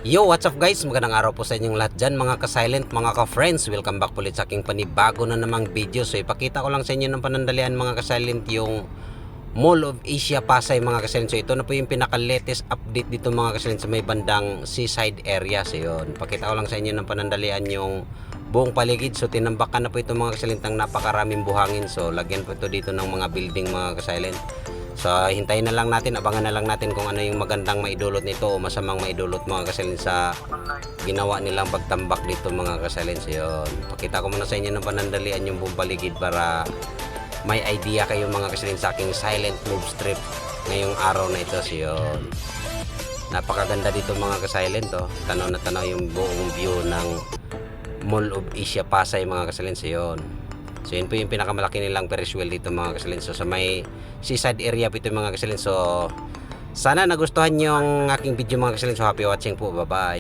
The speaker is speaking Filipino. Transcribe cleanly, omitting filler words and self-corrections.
Yo, what's up guys? Magandang araw po sa inyong lahat dyan mga ka-silent, mga ka-friends. Welcome back ulit sa aking panibago na namang video. So ipakita ko lang sa inyo ng panandalian mga ka-silent yung Mall of Asia Pasay mga ka-silent. So ito na po yung pinaka-latest update dito mga ka-silent sa may bandang seaside area. So yun, pakita ko lang sa inyo ng panandalian yung buong paligid. So tinambakan na po ito mga ka-silent ng napakaraming buhangin. So lagyan po ito dito ng mga building mga ka-silent. So hintayin na lang natin, abangan na lang natin kung ano yung magandang maidulot nito o masamang maidulot mga kasalin sa ginawa nilang pagtambak dito mga kasalin. So yun, pakita ko muna sa inyo ng panandalian yung buong paligid para may idea kayo mga kasalin sa aking silent move strip ngayong araw na ito. So yun, napakaganda dito mga kasilent to. Tanaw na tanaw yung buong view ng Mall of Asia Pasay mga kasalin. So yun, so yun po yung pinakamalaki nilang Ferris wheel dito mga kasalin. So sa may seaside area po ito mga kasalin. So sana nagustuhan nyo ang aking video mga kasalin. So happy watching po, bye bye.